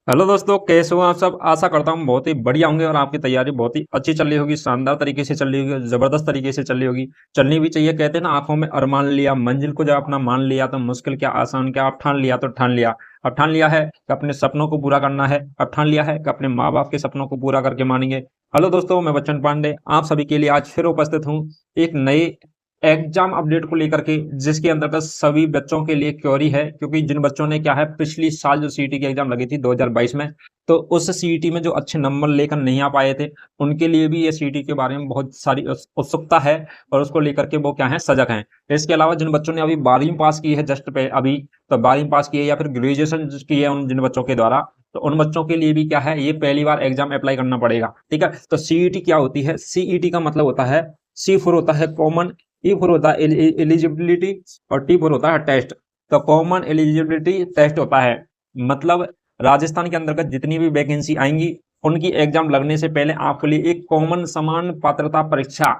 Hello दोस्तों, कैसे हो आप सब। आशा करता हूँ बहुत ही बढ़िया होंगे और आपकी तैयारी बहुत ही अच्छी चल रही होगी, शानदार तरीके से चल रही होगी, जबरदस्त तरीके से चल रही होगी। चलनी भी चाहिए। कहते हैं ना, आंखों में अरमान लिया, मंजिल को जब अपना मान लिया तो मुश्किल क्या आसान क्या। अब ठान लिया तो ठान लिया। अब ठान लिया है कि अपने सपनों को पूरा करना है। अब ठान लिया है कि अपने माँ बाप के सपनों को पूरा करके मानेंगे। हेलो दोस्तों, मैं बच्चन पांडे आप सभी के लिए आज फिर उपस्थित हूँ एक नए एग्जाम अपडेट को लेकर के, जिसके अंतर्गत सभी बच्चों के लिए क्योरी है। क्योंकि जिन बच्चों ने क्या है, पिछली साल जो सीईटी की एग्जाम लगी थी 2022 में, तो उस सीईटी में जो अच्छे नंबर लेकर नहीं आ पाए थे, उनके लिए भी ये सीईटी के बारे में बहुत सारी उत्सुकता है और उसको लेकर के वो क्या है, सजग हैं। इसके अलावा जिन बच्चों ने अभी 12वीं पास की है, जस्ट पे अभी, तो 12वीं पास की है या फिर ग्रेजुएशन की है उन जिन बच्चों के द्वारा, तो उन बच्चों के लिए भी क्या है, ये पहली बार एग्जाम अप्लाई करना पड़ेगा। ठीक है, तो सीईटी क्या होती है। सीईटी का मतलब होता है, सी फॉर होता है कॉमन, ई फॉर होता है एलिजिबिलिटी, और टी फॉर होता है टेस्ट। तो कॉमन एलिजिबिलिटी टेस्ट होता है, मतलब राजस्थान के अंतर्गत जितनी भी वैकेंसी आएंगी, उनकी एग्जाम लगने से पहले आपके लिए एक कॉमन समान पात्रता परीक्षा,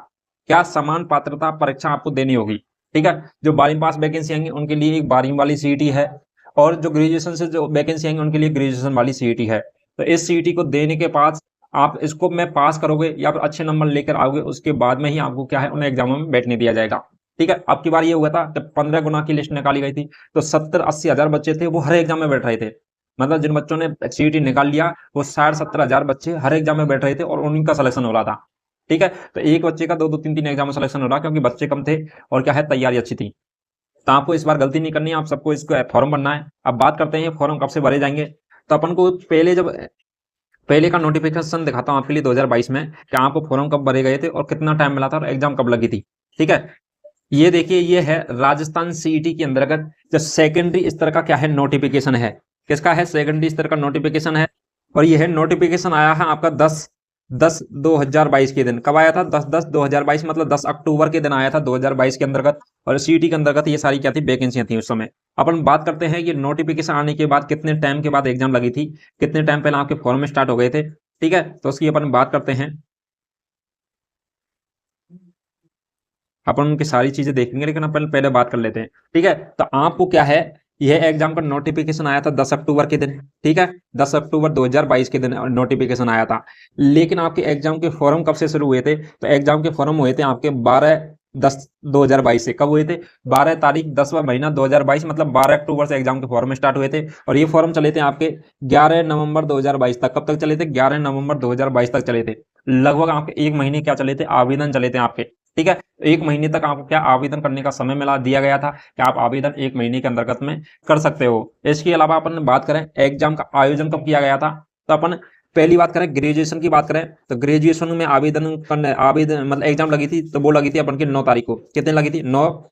क्या समान पात्रता परीक्षा आपको देनी होगी। ठीक है, जो 12वीं पास वैकेंसी आएंगी उनके लिए एक 12वीं वाली सीईटी है, और जो ग्रेजुएशन से जो वैकेंसी आएंगी उनके लिए ग्रेजुएशन वाली सीईटी है। तो इस सीईटी को देने के बाद आप इसको में पास करोगे या फिर अच्छे नंबर लेकर आओगे, उसके बाद में ही आपको क्या है, उन एग्जामों में बैठने दिया जाएगा। ठीक है, अब की बार ये हुआ था जब 15 गुना की लिस्ट निकाली गई थी, तो 70-80 हजार बच्चे थे, वो हर एग्जाम में बैठ रहे थे। मतलब जिन बच्चों ने सीईटी निकाल लिया, वो 60-70 हजार बच्चे हर एग्जाम में बैठ रहे थे और उन्हीं का सिलेक्शन हो रहा था। ठीक है, तो एक बच्चे का 2-2 3-3 एग्जाम में सिलेक्शन हो रहा, क्योंकि बच्चे कम थे और क्या है, तैयारी अच्छी थी। तो आपको इस बार गलती नहीं करनी है, आप सबको इसको फॉर्म भरना है। अब बात करते हैं फॉर्म कब से भरे जाएंगे। तो अपन को पहले, जब पहले का नोटिफिकेशन दिखाता हूँ आपके लिए 2022 में, कि आपको फॉर्म कब भरे गए थे और कितना टाइम मिला था और एग्जाम कब लगी थी। ठीक है, ये देखिए, ये है राजस्थान सीईटी के अंतर्गत जो सेकेंडरी स्तर का क्या है, नोटिफिकेशन है। किसका है, सेकेंडरी स्तर का नोटिफिकेशन है। और ये है नोटिफिकेशन आया है आपका 10-10-2022 के दिन। कब आया था, 10-10-2022, मतलब 10 अक्टूबर के दिन आया था 2022 के अंतर्गत। और सीईटी के अंतर्गत ये सारी क्या थी, वैकेंसियां थी उस समय। अपन बात करते हैं ये नोटिफिकेशन आने के बाद कितने टाइम के बाद एग्जाम लगी थी, कितने टाइम पहले आपके फॉर्म स्टार्ट हो गए थे। ठीक है, तो उसकी अपन बात करते हैं। अपन उनकी सारी चीजें देखेंगे, लेकिन अपन पहले बात कर लेते हैं। ठीक है, तो आपको क्या है, यह एग्जाम का नोटिफिकेशन आया था 10 अक्टूबर के दिन। ठीक है, 10 अक्टूबर 2022 के दिन नोटिफिकेशन आया था। लेकिन आपके एग्जाम के फॉर्म कब से शुरू हुए थे, तो एग्जाम के फॉर्म हुए थे आपके 12-10-2022 से। कब हुए थे, 12 तारीख 10वां महीना 2022, मतलब 12 अक्टूबर से एग्जाम के फॉर्म स्टार्ट हुए थे। और ये फॉर्म चले थे आपके 11 नवंबर 2022 तक। कब तक चले थे, 11 नवंबर 2022 तक चले थे। लगभग आपके एक महीने क्या चले थे, आवेदन चले थे आपके। ठीक है, एक महीने तक आपको क्या आवेदन करने का समय मिला दिया गया था, कि आप आवेदन एक महीने के अंतर्गत में कर सकते हो। इसके अलावा अपन बात करें एग्जाम का आयोजन कब किया गया था, तो अपन पहली बात करें ग्रेजुएशन की बात करें, तो ग्रेजुएशन में आवेदन करने, आवेदन मतलब एग्जाम लगी थी, तो वो लगी थी अपन की 9 तारीख को। कितने लगी थी, 9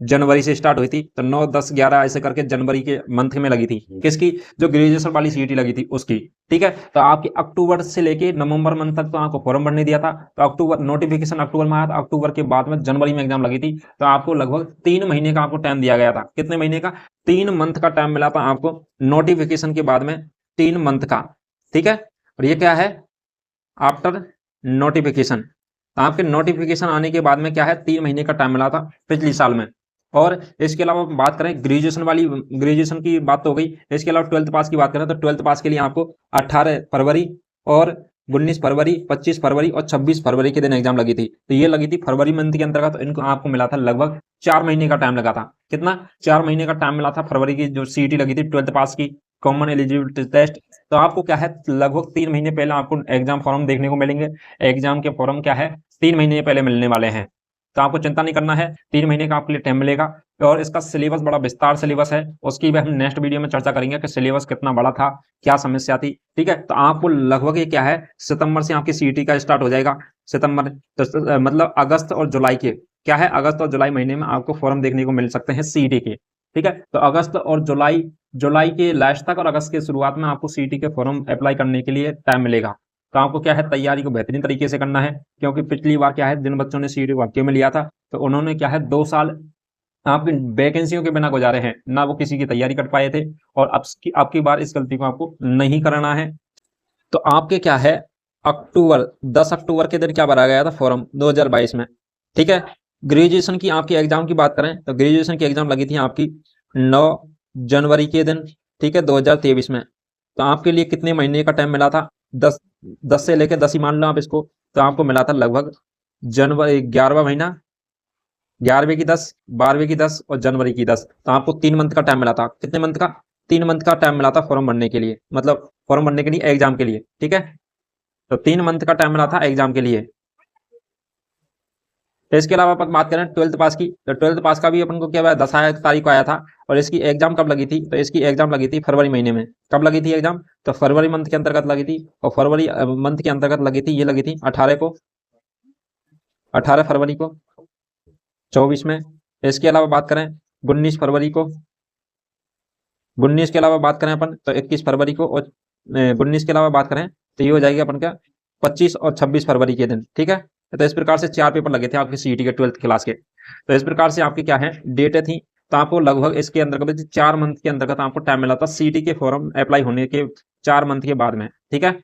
जनवरी से स्टार्ट हुई थी, तो 9 10 11 ऐसे करके जनवरी के मंथ में लगी थी। किसकी, जो ग्रेजुएशन वाली सीईटी लगी थी उसकी। ठीक है, तो आपकी अक्टूबर से लेके नवंबर मंथ तक तो आपको फॉर्म भरने दिया था। तो अक्टूबर नोटिफिकेशन अक्टूबर में आया था, अक्टूबर के बाद में जनवरी में एग्जाम लगी थी। तो आपको लगभग 3 महीने का आपको टाइम दिया गया था। कितने महीने का, 3 मंथ का टाइम मिला था आपको नोटिफिकेशन के बाद में, 3 मंथ का। ठीक है, और ये क्या है, आफ्टर नोटिफिकेशन। तो आपके नोटिफिकेशन आने के बाद में क्या है, 3 महीने का टाइम मिला था पिछली साल में। और इसके अलावा बात करें ग्रेजुएशन वाली, ग्रेजुएशन की बात तो हो गई। इसके अलावा 12th पास की बात करें, तो 12th पास के लिए आपको 18 फरवरी और 19 फरवरी, 25 फरवरी और 26 फरवरी के दिन एग्जाम लगी थी। तो ये लगी थी फरवरी मंथ के अंतर्गत। तो इनको आपको मिला था लगभग 4 महीने का टाइम लगा था। कितना, 4 महीने का टाइम मिला था फरवरी की जो सीईटी लगी थी 12th पास की, कॉमन एलिजिबिलिटी टेस्ट। तो आपको क्या है, लगभग 3 महीने पहले आपको एग्जाम फॉर्म देखने को मिलेंगे। एग्जाम के फॉर्म क्या है, 3 महीने पहले मिलने वाले हैं। तो आपको चिंता नहीं करना है, 3 महीने का आपके लिए टाइम मिलेगा। और इसका सिलेबस बड़ा विस्तार सिलेबस है, उसकी भी हम नेक्स्ट वीडियो में चर्चा करेंगे कि सिलेबस कितना बड़ा था, क्या समस्या थी। ठीक है, तो आपको लगभग ये क्या है, सितंबर से आपकी सीईटी का स्टार्ट हो जाएगा। सितंबर, तो मतलब अगस्त और जुलाई के, क्या है, अगस्त और जुलाई महीने में आपको फॉर्म देखने को मिल सकते हैं सीईटी के। ठीक है, तो अगस्त और जुलाई, जुलाई के लास्ट तक और अगस्त के शुरुआत में आपको सीईटी के फॉर्म अप्लाई करने के लिए टाइम मिलेगा। तो आपको क्या है, तैयारी को बेहतरीन तरीके से करना है। क्योंकि पिछली बार क्या है, जिन बच्चों ने सीईटी वाक्य में लिया था, तो उन्होंने क्या है, 2 साल आपकी वैकेंसियों के बिना गुजारे हैं ना, वो किसी की तैयारी कर पाए थे। और अब की आपकी बार इस गलती को आपको नहीं करना है। तो आपके क्या है, अक्टूबर, 10 अक्टूबर के दिन क्या भरा गया था फॉर्म 2022 में। ठीक है, ग्रेजुएशन की आपकी एग्जाम की बात करें, तो ग्रेजुएशन की एग्जाम लगी थी आपकी 9 जनवरी के दिन। ठीक है, 2023 में। तो आपके लिए कितने महीने का टाइम मिला था? 10 से लेकर 10 ही मान लो आप इसको। तो आपको मिला था लगभग जनवरी 11वां महीना, 11वें की 10, 12वें की 10 और जनवरी की 10। तो आपको 3 मंथ का टाइम मिला था। कितने मंथ का? 3 मंथ का टाइम मिला था फॉर्म भरने के लिए, मतलब फॉर्म भरने के लिए, एग्जाम के लिए। ठीक है, तो 3 मंथ का टाइम मिला था एग्जाम के लिए। तो इसके अलावा अपन बात करें 12th पास की, तो 12th पास का भी अपन को क्या हुआ, 10 तारीख को आया था। और इसकी एग्जाम कब लगी थी? तो इसकी एग्जाम लगी थी फरवरी महीने में। कब लगी थी एग्जाम? तो फरवरी मंथ के अंतर्गत लगी थी। और फरवरी मंथ के अंतर्गत लगी थी, ये लगी थी 18 को, 18 फरवरी को 24 में। इसके अलावा बात करें 19 फरवरी को, 19 के अलावा बात करें अपन तो 21 फरवरी को, और 19 के अलावा बात करें तो ये हो जाएगी अपन का 25 और 26 फरवरी के दिन। ठीक है, तो इस प्रकार से 4 पेपर लगे थे आपके सीईटी के 12th क्लास के। तो इस प्रकार से आपकी क्या है डेटें थी। तो आपको लगभग इसके अंतर्गत 4 मंथ के अंतर्गत आपको टाइम मिला था सीईटी के फॉर्म अप्लाई होने के 4 मंथ के बाद में। ठीक है,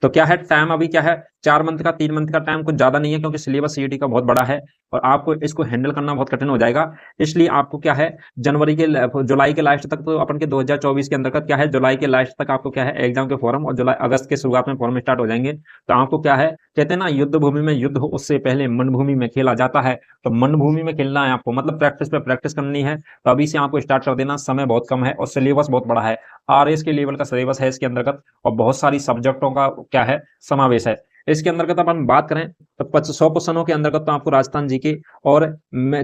तो क्या है टाइम अभी क्या है 4 मंथ का, 3 मंथ का टाइम कुछ ज्यादा नहीं है, क्योंकि सिलेबस सीईटी का बहुत बड़ा है और आपको इसको हैंडल करना बहुत कठिन हो जाएगा। इसलिए आपको क्या है जुलाई के लास्ट तक, तो अपन के 2024 के अंतर्गत क्या है जुलाई के लास्ट तक आपको क्या है एग्जाम के फॉर्म, और जुलाई अगस्त के शुरुआत में फॉर्म स्टार्ट हो जाएंगे। तो आपको क्या है कहते हैं ना, युद्ध भूमि में युद्ध हो उससे पहले मन भूमि में खेला जाता है। तो मन भूमि में खेलना है आपको, मतलब प्रैक्टिस पे प्रैक्टिस करनी है। तो अभी से आपको स्टार्ट कर देना, समय बहुत कम है और सिलेबस बहुत बड़ा है। आरएस के लेवल का सिलेबस है इसके अंतर्गत, और बहुत सारी सब्जेक्टों का क्या है समावेश है इसके अंतर्गत। अपन बात करें तो 100 क्वेश्चनों के अंतर्गत तो आपको राजस्थान जीके और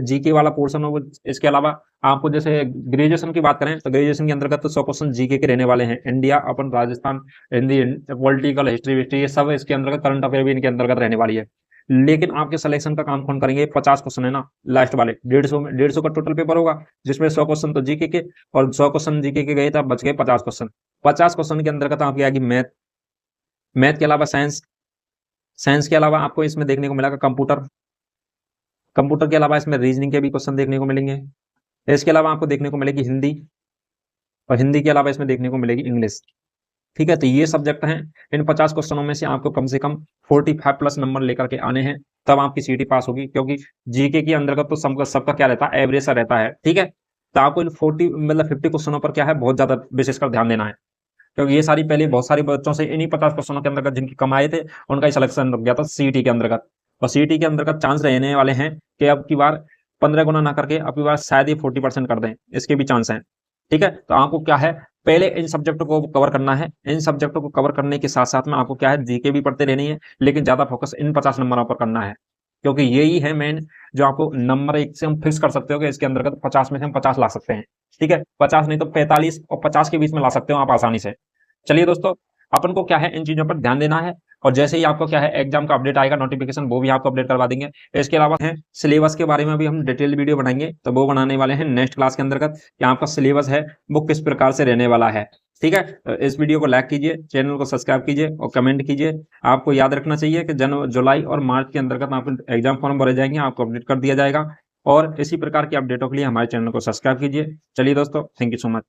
जीके वाला पोर्शन हो। इसके अलावा आपको जैसे ग्रेजुएशन की बात करें तो ग्रेजुएशन के अंतर्गत तो 100 क्वेश्चन जीके के रहने वाले हैं। इंडिया, अपन राजस्थान, हिंदी, पॉलिटिकल, हिस्ट्री, ये सब इसके अंतर्गत, करंट अफेयर भी इनके अंतर्गत रहने वाली है। लेकिन आपके सिलेक्शन का काम कौन करेंगे? 50 क्वेश्चन है ना लास्ट वाले, 150 में, 150 का टोटल पेपर होगा, जिसमें 100 क्वेश्चन तो जीके के, और 100 क्वेश्चन जीके के गए तो बच गए 50 क्वेश्चन। 50 क्वेश्चन के अंतर्गत आपकी आएगी मैथ, मैथ के अलावा साइंस, साइंस के अलावा आपको इसमें देखने को मिलेगा कंप्यूटर, कंप्यूटर के अलावा इसमें रीजनिंग के भी क्वेश्चन देखने को मिलेंगे। इसके अलावा आपको देखने को मिलेगी हिंदी, और हिंदी के अलावा इसमें देखने को मिलेगी इंग्लिश। ठीक है, तो ये सब्जेक्ट हैं। इन 50 क्वेश्चनों में से आपको कम से कम 45 प्लस नंबर लेकर के आने हैं, तब आपकी सीटी पास होगी। क्योंकि जीके के अंतर्गत तो सबका क्या रहता है, एवरेज सा रहता है। ठीक है, तो आपको इन 50 क्वेश्चनों पर क्या है बहुत ज्यादा विशेषकर ध्यान देना है, क्योंकि ये सारी पहले बहुत सारे बच्चों से इन्हीं 50 क्वेश्चनों के अंतर्गत जिनकी कम आए थे उनका ही सिलेक्शन रुक गया था सीईटी के अंतर्गत। और सीईटी के अंतर्गत चांस रहने वाले हैं कि अब की बार 15 गुना ना करके अब की बार शायद ही 40% कर दें, इसके भी चांस हैं। ठीक है, तो आपको क्या है पहले इन सब्जेक्टों को कवर करना है। इन सब्जेक्टों को कवर करने के साथ साथ में आपको क्या है जीके भी पढ़ते रहनी है, लेकिन ज्यादा फोकस इन 50 नंबरों पर करना है, क्योंकि यही है मेन जो आपको नंबर एक से हम फिक्स कर सकते हो कि इसके अंतर्गत 50 में से हम 50 ला सकते हैं। ठीक है, 50 नहीं तो 45 और 50 के बीच में ला सकते हो आप आसानी से। चलिए दोस्तों, अपन को क्या है इन चीजों पर ध्यान देना है, और जैसे ही आपको क्या है एग्जाम का अपडेट आएगा नोटिफिकेशन, वो भी आपको अपडेट करवा देंगे। इसके अलावा है सिलेबस के बारे में भी हम डिटेल वीडियो बनाएंगे, तो वो बनाने वाले हैं नेक्स्ट क्लास के अंतर्गत कि आपका सिलेबस है वो किस प्रकार से रहने वाला है। ठीक है, तो इस वीडियो को लाइक कीजिए, चैनल को सब्सक्राइब कीजिए और कमेंट कीजिए। आपको याद रखना चाहिए कि जुलाई और मार्च के अंतर्गत आप एग्जाम फॉर्म भरे जाएंगे, आपको अपडेट कर दिया जाएगा। और इसी प्रकार की अपडेटों के लिए हमारे चैनल को सब्सक्राइब कीजिए। चलिए दोस्तों, थैंक यू सो मच।